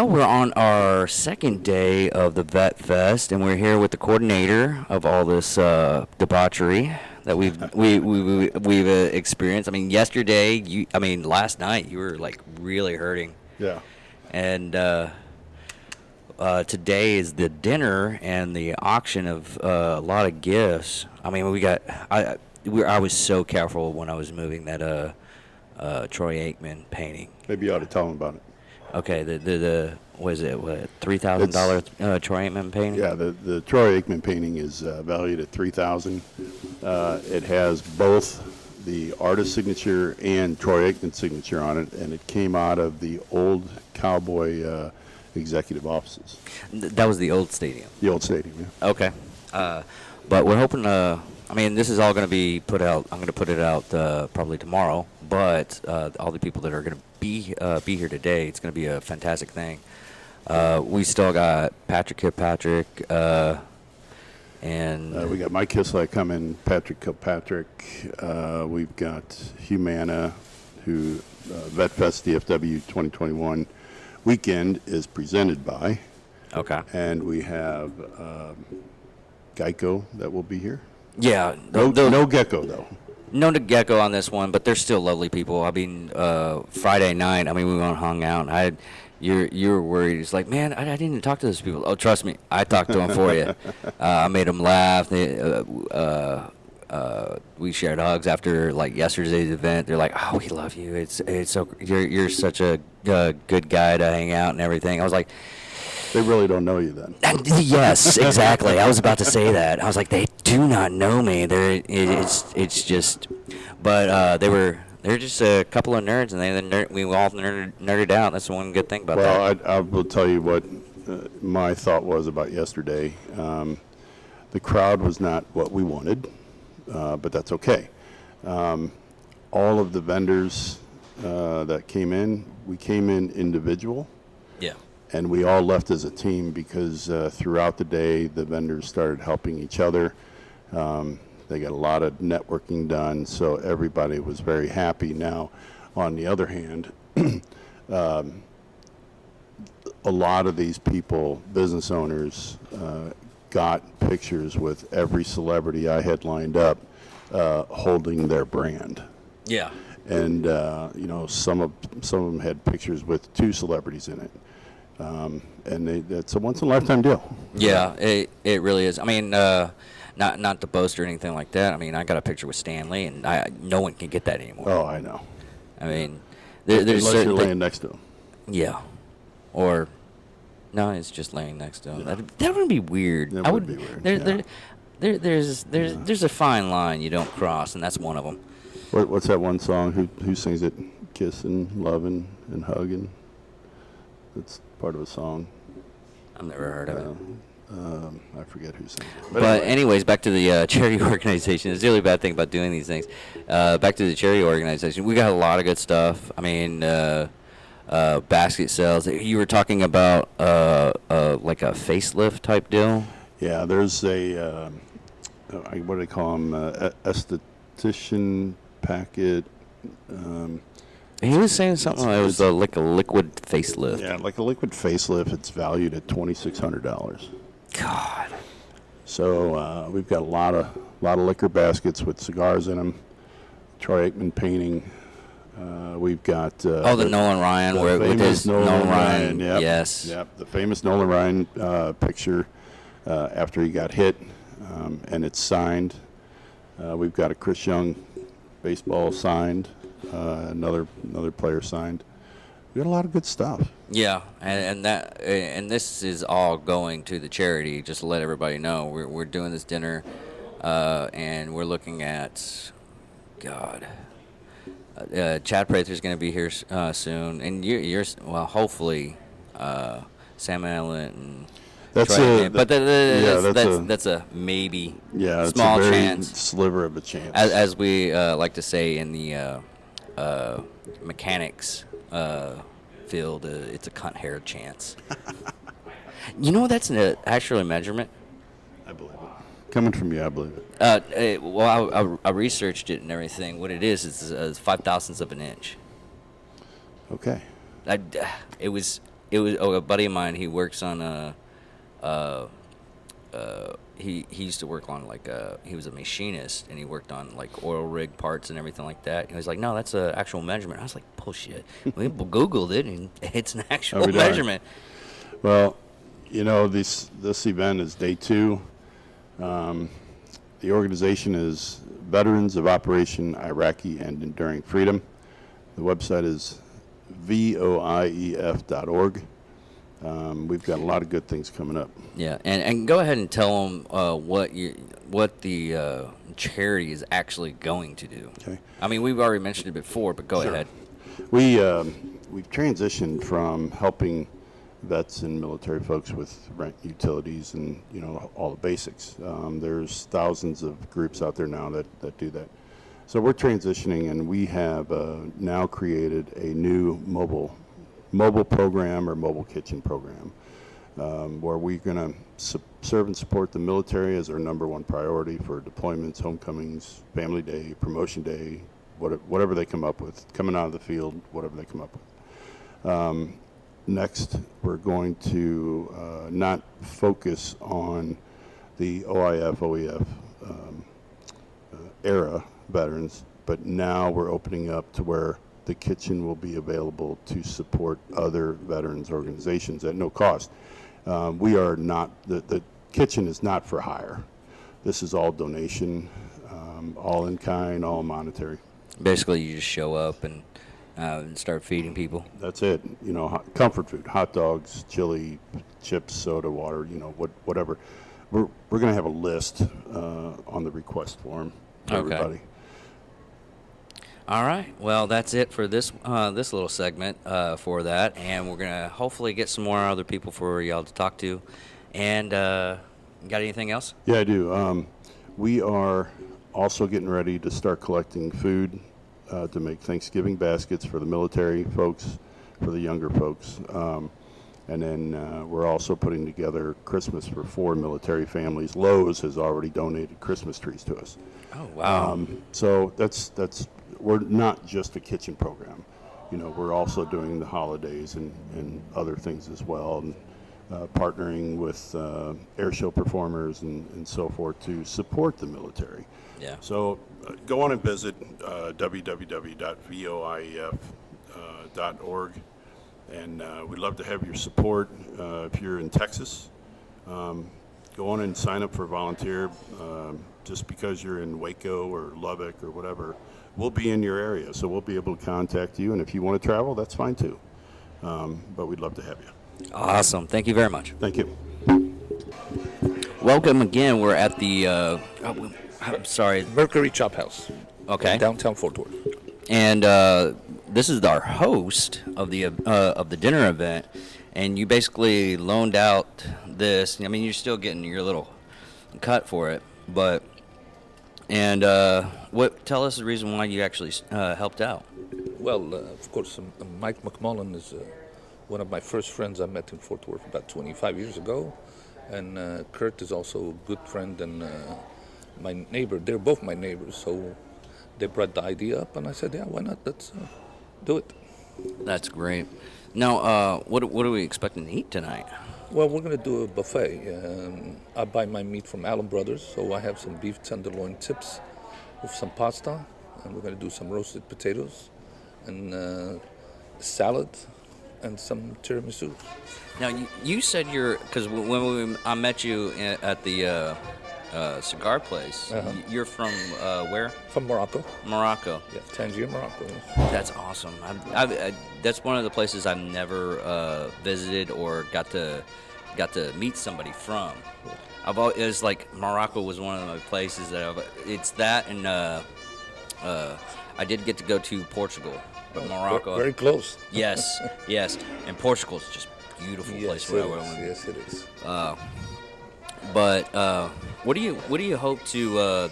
Well, we're on our second day of the Vet Fest, and we're here with the coordinator of all this debauchery that we've experienced. I mean, last night you were like really hurting, Yeah. and today is the dinner and the auction of a lot of gifts. I mean, I was so careful when I was moving that Troy Aikman painting. Maybe you ought to tell them about it. Okay, the was it what $3,000 Troy Aikman painting? Yeah, the Troy Aikman painting is valued at $3,000. It has both the artist signature and Troy Aikman signature on it, and it came out of the old Cowboy executive offices. That was the old stadium. The old stadium, yeah. Okay, but we're hoping. I mean, this is all going to be put out. I'm going to put it out probably tomorrow. But all the people that are going to be here today, it's going to be a fantastic thing. We still got Patrick Kilpatrick, and we got Mike Kislak coming, Patrick Kilpatrick. We've got Humana, who Vetfest DFW 2021 weekend is presented by. Okay. And we have Geico that will be here. Yeah. No Gecko, though. No Gecko on this one, but they're still lovely people. I mean, Friday night, we went and hung out. And you were worried. It's like, man, I didn't even talk to those people. Oh, trust me, I talked to them for you. I made them laugh. We shared hugs after like yesterday's event. They're like, oh, we love you. It's so you're such a good guy to hang out and everything. I was like, they really don't know you then. Yes, exactly. I was about to say that. I was like, they do not know me. It's just, but they're just a couple of nerds, and we all nerded out. That's the one good thing about that. Well, I will tell you what my thought was about yesterday. The crowd was not what we wanted, but that's okay. All of the vendors that came in, we came in individual. Yeah. And we all left as a team because throughout the day, the vendors started helping each other. They got a lot of networking done, so everybody was very happy. Now, on the other hand, a lot of these people, business owners, got pictures with every celebrity I had lined up holding their brand. Yeah. And some of them had pictures with two celebrities in it. And it's a once-in-a-lifetime deal. Yeah, it really is. I mean, not to boast or anything like that. I mean, I got a picture with Stan Lee, and no one can get that anymore. Oh, I know. I mean, there's unless you're laying next to him. Yeah, or no, it's just laying next to him. Yeah. That would be weird. That would be weird. There's a fine line you don't cross, and that's one of them. What's that one song? Who sings it? Kissing, loving, and hugging. It's part of a song. I've never heard of it. I forget who sang it. But anyways, back to the charity organization. It's the really bad thing about doing these things. Back to the charity organization. We got a lot of good stuff. I mean, basket sales. You were talking about like a facelift type deal? Yeah, there's a, what do they call them? Esthetician packet. He was saying something. It was like a liquid facelift. Yeah, like a liquid facelift. It's valued at $2,600. God. So we've got a lot of liquor baskets with cigars in them. Troy Aikman painting. We've got the Nolan Ryan, with his Nolan Ryan. Yep, yes. Yep. The famous Nolan Ryan picture after he got hit, and it's signed. We've got a Chris Young baseball signed. Another player signed. We got a lot of good stuff. Yeah, and this is all going to the charity. Just to let everybody know, we're doing this dinner, and we're looking at, God, Chad Prather's going to be here soon, and you're hopefully Sam Allen and. That's a maybe. Yeah, small it's a very chance, sliver of a chance. As we like to say in the mechanics field, it's a cunt hair chance. You know that's actually a measurement. I believe it. Coming from you, I believe it. I researched it and everything. What it is 5 thousandths of an inch. Okay. It was it was a buddy of mine. He works on he used to work on like he was a machinist and he worked on like oil rig parts and everything like that. He was like, no, that's an actual measurement. I was like, bullshit. We Googled it and it's an actual Every day. measurement. Well, this event is day 2. The organization is Veterans of Operation Iraqi and Enduring Freedom. The website is voief.org. We've got a lot of good things coming up. Yeah, and go ahead and tell them what the charity is actually going to do. Okay. I mean, we've already mentioned it before, but go Sure. ahead. We've transitioned from helping vets and military folks with rent, utilities, and all the basics. There's thousands of groups out there now that do that. So we're transitioning, and we have now created a new mobile program or mobile kitchen program where we're going to serve and support the military as our number one priority for deployments, homecomings, family day, promotion day, whatever they come up with, coming out of the field, whatever they come up with. Next, we're going to not focus on the OIF, OEF era veterans, but now we're opening up to where the kitchen will be available to support other veterans organizations at no cost. We are not, the kitchen is not for hire. This is all donation, all in kind, all monetary. Basically, you just show up and start feeding people. That's it. Comfort food, hot dogs, chili, chips, soda, water, whatever. We're going to have a list on the request form for everybody. All right. Well, that's it for this little segment for that, and we're gonna hopefully get some more other people for y'all to talk to. And got anything else? Yeah, I do. We are also getting ready to start collecting food to make Thanksgiving baskets for the military folks, for the younger folks. And then we're also putting together Christmas for 4 military families. Lowe's has already donated Christmas trees to us. Oh, wow. So that's we're not just a kitchen program. We're also doing the holidays and other things as well, and partnering with air show performers and so forth to support the military. Yeah. So go on and visit www.voief.org, and we'd love to have your support. If you're in Texas, go on and sign up for volunteer. Just because you're in Waco or Lubbock or whatever, we'll be in your area, so we'll be able to contact you. And if you want to travel, that's fine too. But we'd love to have you. Awesome. Thank you very much. Thank you. Welcome again. We're at the. I'm sorry. Mercury Chop House. Okay. Downtown Fort Worth. And this is our host of the dinner event, and you basically loaned out this. I mean, you're still getting your little cut for it, but tell us the reason why you actually helped out. Well, of course, Mike McMullen is one of my first friends I met in Fort Worth about 25 years ago, and Kurt is also a good friend and my neighbor. They're both my neighbors, so they brought the idea up, and I said, yeah, why not? Let's do it. That's great. Now, what are we expecting to eat tonight? Well, we're going to do a buffet. I buy my meat from Allen Brothers, so I have some beef tenderloin tips with some pasta, and we're going to do some roasted potatoes and salad and some tiramisu. Now, you said because when I met you at the cigar place, you're from where? From Morocco. Morocco. Yeah, Tangier, Morocco. That's awesome. That's one of the places I've never visited or got to meet somebody from. It's like Morocco was one of my places it's that, and I did get to go to Portugal, but Morocco. Very close. Yes, yes, and Portugal is just a beautiful place. Yes, it is. But what do you hope to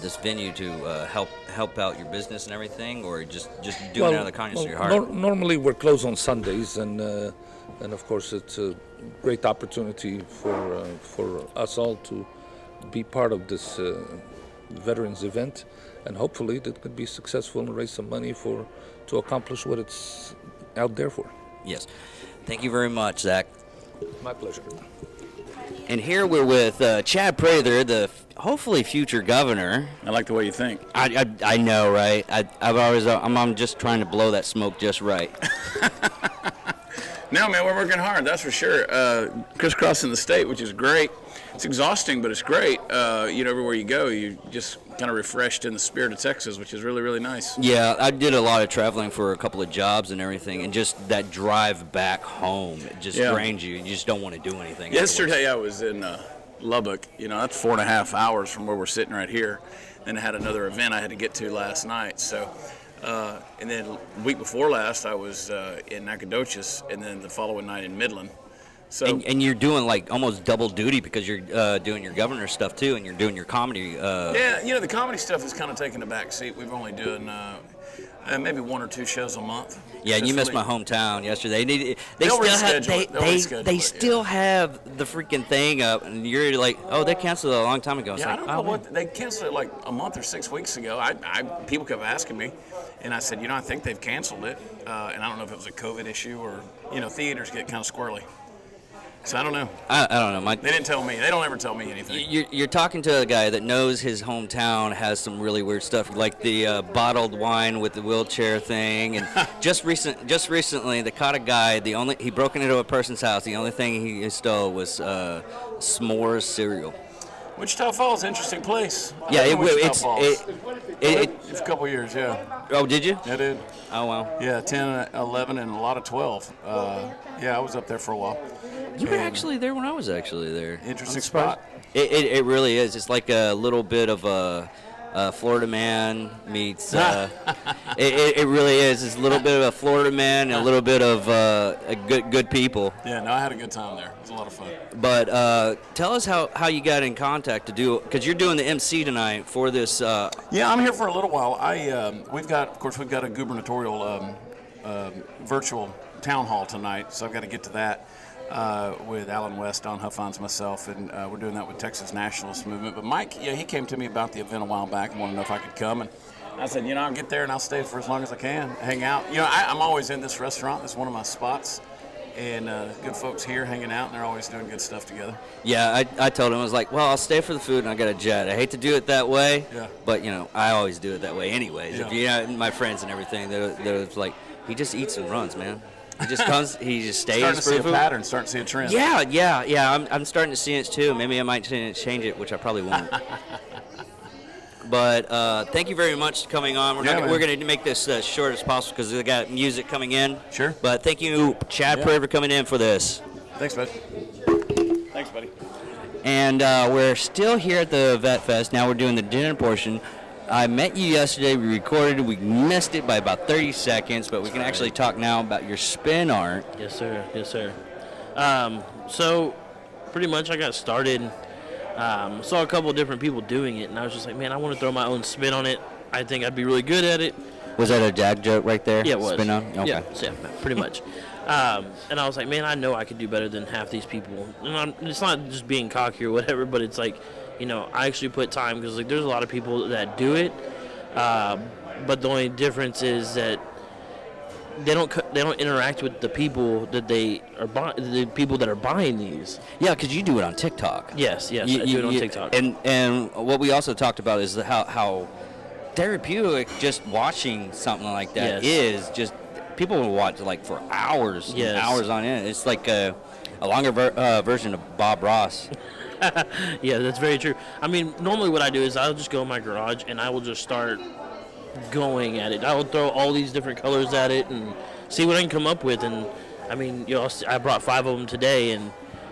this venue to help out your business and everything, or just doing it out of the kindness of your heart? Normally we're closed on Sundays, and of course it's a great opportunity for us all to be part of this veterans event, and hopefully that could be successful and raise some money to accomplish what it's out there for. Yes. Thank you very much, Zach. My pleasure. And here we're with Chad Prather, the hopefully future governor. I like the way you think. I know, right? I'm just trying to blow that smoke just right. No, man, we're working hard, that's for sure. Crisscrossing the state, which is great. It's exhausting, but it's great. Everywhere you go, you just kind of refreshed in the spirit of Texas, which is really, really nice. Yeah, I did a lot of traveling for a couple of jobs and everything, and just that drive back home, it just drains you. You just don't want to do anything. Yesterday I was in Lubbock. That's 4.5 hours from where we're sitting right here. Then I had another event I had to get to last night. So, and then the week before last I was in Nacogdoches, and then the following night in Midland. So, and you're doing like almost double duty because you're doing your governor stuff too, and you're doing your comedy. Yeah, the comedy stuff is kind of taking a back seat. We've only doing maybe 1 or 2 shows a month. Yeah, and you missed my hometown yesterday. They still have the freaking thing up, and you're like, oh, they canceled it a long time ago. Yeah, I don't know what they canceled it like a month or 6 weeks ago. People kept asking me, and I said, I think they've canceled it, and I don't know if it was a COVID issue or theaters get kind of squirrely. So I don't know. I don't know. They didn't tell me. They don't ever tell me anything. You're talking to a guy that knows his hometown has some really weird stuff, like the bottled wine with the wheelchair thing, and just recently they caught a guy. He broke into a person's house. The only thing he stole was s'mores cereal. Wichita Falls, interesting place. Yeah, it's a couple of years. Yeah. Oh, did you? I did. Oh wow. Yeah, 10, 11, and a lot of 12. I was up there for a while. You were actually there when I was actually there. Interesting spot. It really is. It's like a little bit of a Florida man meets. It really is. It's a little bit of a Florida man and a little bit of good people. Yeah, no, I had a good time there. It was a lot of fun. But tell us how you got in contact to do, because you're doing the MC tonight for this. Yeah, I'm here for a little while. We've got a gubernatorial virtual town hall tonight, so I've got to get to that. With Alan West, Don Huffines, myself, and we're doing that with Texas Nationalist Movement. But Mike, he came to me about the event a while back and wanted to know if I could come. And I said, I'll get there and I'll stay for as long as I can, hang out. I'm always in this restaurant. It's one of my spots. And good folks here hanging out, and they're always doing good stuff together. Yeah, I told him, I was like, well, I'll stay for the food and I got a jet. I hate to do it that way, but, I always do it that way anyways. Yeah. If my friends and everything, they're like, he just eats and runs, man. He just comes. He just stays. Starting to see a pattern. Starting to see a trend. Yeah. I'm starting to see it too. Maybe I might change it, which I probably won't. But thank you very much for coming on. We're going to make this as short as possible because we got music coming in. Sure. But thank you, Chad Prather, for coming in for this. Thanks, bud. Thanks, buddy. And we're still here at the Vetfest. Now we're doing the dinner portion. I met you yesterday. We recorded. We missed it by about 30 seconds, but we can actually talk now about your spin art. Yes, sir. Yes, sir. So pretty much I got started. Saw a couple of different people doing it, and I was just like, man, I want to throw my own spin on it. I think I'd be really good at it. Was that a dad joke right there? Yeah, it was. Spin on? Okay. Yeah, pretty much. And I was like, man, I know I could do better than half these people. And it's not just being cocky or whatever, but it's like, I actually put time because there's a lot of people that do it, but the only difference is that they don't interact with the people that the people that are buying these. Yeah, because you do it on TikTok. Yes, I do it on TikTok. And what we also talked about is how therapeutic just watching something like that is. Just people will watch like for hours and hours on end. It's like a longer version of Bob Ross. Yeah, that's very true. I mean, normally what I do is I'll just go in my garage and I will just start going at it. I will throw all these different colors at it and see what I can come up with. And I mean, I brought 5 of them today, and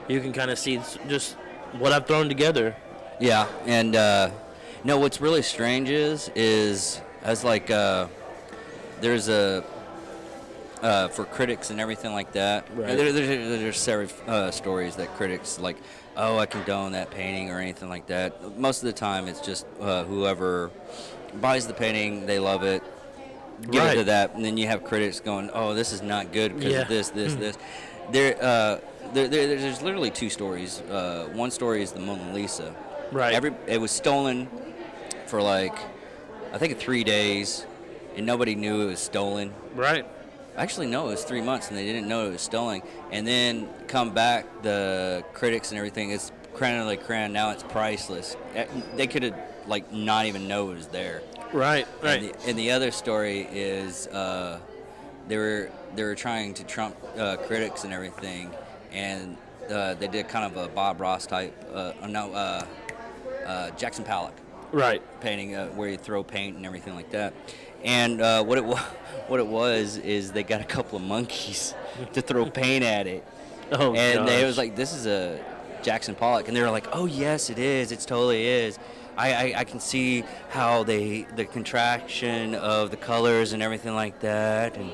you can kind of see just what I've thrown together. Yeah, and what's really strange is as like there's a for critics and everything like that. Right. There's several stories that critics like, oh, I condone that painting or anything like that. Most of the time, it's just whoever buys the painting, they love it, give it to that, and then you have critics going, oh, this is not good because of this. There's literally 2 stories. One story is the Mona Lisa. Right. It was stolen for I think 3 days, and nobody knew it was stolen. Right. Actually, no, it was 3 months, and they didn't know it was stolen. And then come back, the critics and everything, it's crown like crown. Now it's priceless. They could have like not even know it was there. Right. And the other story is they were trying to trump critics and everything, and they did kind of a Bob Ross type, Jackson Pollock Right. painting where you throw paint and everything like that. And what it was is they got a couple of monkeys to throw paint at it, Oh, and they gosh. was like, "This is a Jackson Pollock," and they were like, "Oh yes, it is. It totally is." I can see how the contraction of the colors and everything like that, and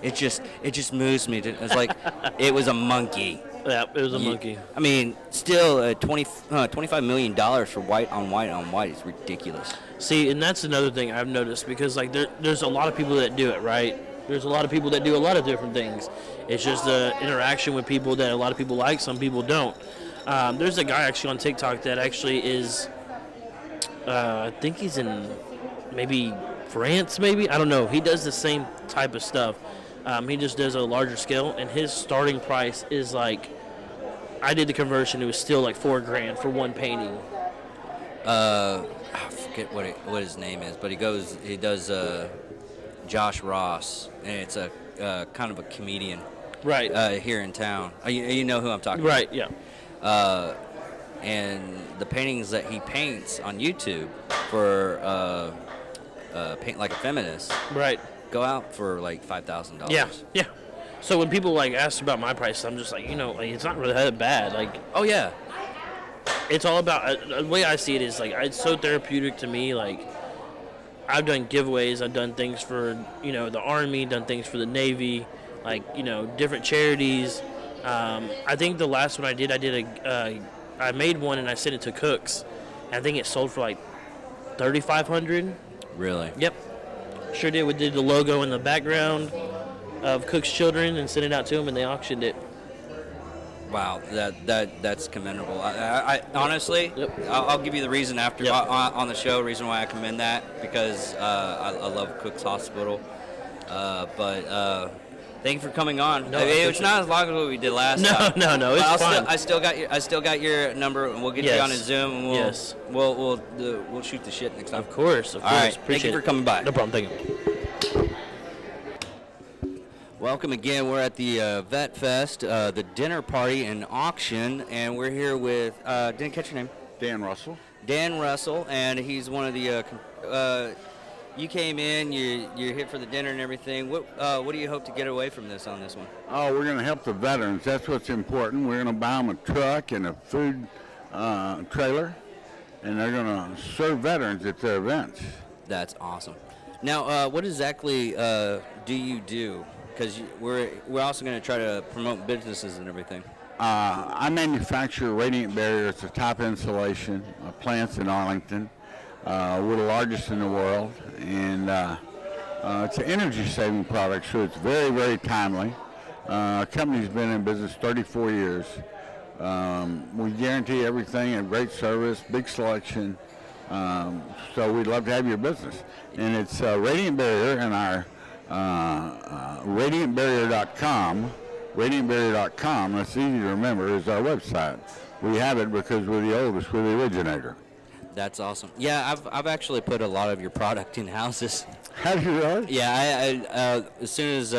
it just moves me. It's like it was a monkey. Yeah, it was a monkey. I mean, still $25 million for white on white on white is ridiculous. See, and that's another thing I've noticed because like there's a lot of people that do it, right? There's a lot of people that do a lot of different things. It's just the interaction with people that a lot of people like, some people don't. There's a guy actually on TikTok that actually is, I think he's in maybe France, maybe, I don't know. He does the same type of stuff. He just does a larger scale, and his starting price is like, I did the conversion. It was still like $4,000 for one painting. I forget what his name is, but he does Josh Ross, and it's a kind of a comedian Right. here in town. You know who I'm talking about. Right. Yeah. And the paintings that he paints on YouTube for Paint Like a Feminist Right. go out for like $5,000. Yeah. Yeah. So when people like ask about my price, I'm just like, like it's not really that bad. Like Oh yeah. it's all about the way I see it is like it's so therapeutic to me. Like I've done giveaways, I've done things for the Army, done things for the Navy, like different charities. I think the last one I did I made one and I sent it to Cooks. And I think it sold for like $3,500. Really? Yep, sure did. We did the logo in the background of Cook's children and sent it out to them, and they auctioned it. Wow, that's commendable. I honestly, Yep. I'll give you the reason after Yep. on the show. Reason why I commend that because I love Cook's Hospital. But thank you for coming on. No, I mean, I it's appreciate not as long as what we did last time. No, it's But fine. I still got your number, and we'll get you Yes. on a Zoom, and Yes. we'll shoot the shit next time. Of course. All right, Appreciate thank you for it. coming by. No problem. Thank you. Welcome again. We're at the Vetfest, the dinner party and auction, and we're here with didn't catch your name. Dan Russell. Dan Russell, and he's one of the. You came in, you're here for the dinner and everything. What do you hope to get away from this on this one? Oh, we're going to help the veterans. That's what's important. We're going to buy them a truck and a food trailer, and they're going to serve veterans at their events. That's awesome. Now, what exactly do you do? Because we're also going to try to promote businesses and everything. I manufacture radiant barriers, the top insulation plants in Arlington. We're the largest in the world, and it's an energy-saving product, so it's very, very timely. Our company's been in business 34 years. We guarantee everything, a great service, big selection, so we'd love to have your business. And it's Radiant Barrier, and our radiantbarrier.com. Radiantbarrier.com, that's easy to remember, is our website. We have it because we're the oldest, we're the originator. That's awesome. Yeah, I've actually put a lot of your product in houses. Have you really? Yeah, I as soon as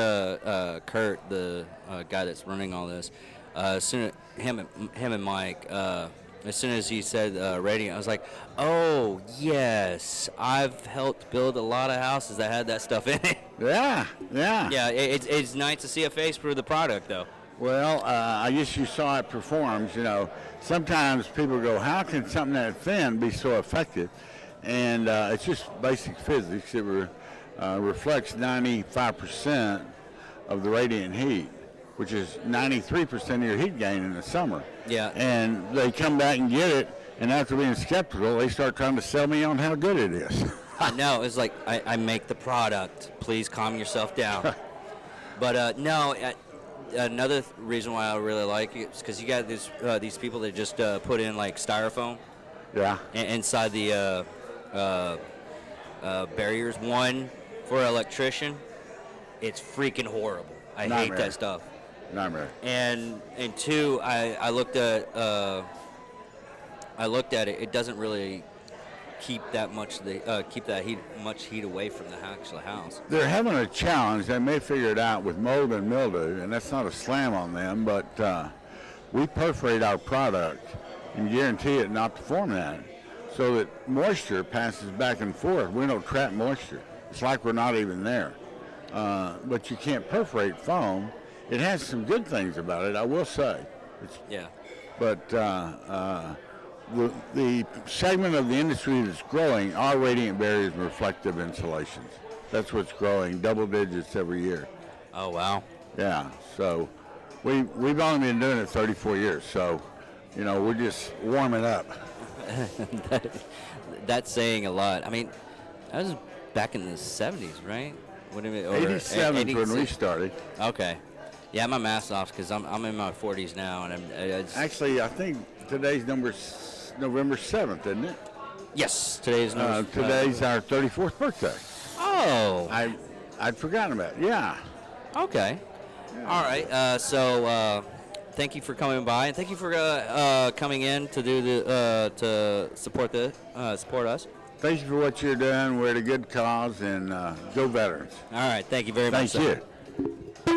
Kurt, the guy that's running all this, as soon as him and Mike, as soon as he said radiant, I was like, oh yes, I've helped build a lot of houses that had that stuff in it. Yeah. Yeah, it's nice to see a face for the product though. Well, I guess you saw it performs. Sometimes people go, how can something that thin be so effective? And it's just basic physics. It reflects 95% of the radiant heat, which is 93% of your heat gain in the summer. Yeah. And they come back and get it, and after being skeptical, they start trying to sell me on how good it is. No, it's like I make the product. Please calm yourself down. But no. Another reason why I really like it is because you got these people that just put in like styrofoam inside the barriers. One for an electrician, it's freaking horrible. I hate Nightmare. that stuff. Nightmare. And two, I looked at it. It doesn't really keep that much much heat away from the actual house. They're having a challenge. They may figure it out with mold and mildew, and that's not a slam on them, but we perforate our product and guarantee it not to form that, so that moisture passes back and forth. We don't trap moisture. It's like we're not even there. But you can't perforate foam. It has some good things about it, I will say. Yeah. But the segment of the industry that's growing are radiant barriers and reflective insulations. That's what's growing, double digits every year. Oh wow. Yeah, so we've only been doing it 34 years, so we're just warming up. That's saying a lot. I mean, that was back in the 70s, right? What do you mean? 87 is when we started. Okay. Yeah, my math's off because I'm in my 40s now, and Actually, I think today's November 7th, isn't it? yes, today's Today's our 34th birthday. Oh. I'd forgotten about it. Yeah. Okay. All right. So thank you for coming by, and thank you for coming in to do to support us. Thank you for what you're doing. We're at a good cause, and go veterans. All right. Thank you very much. Thank sir. you.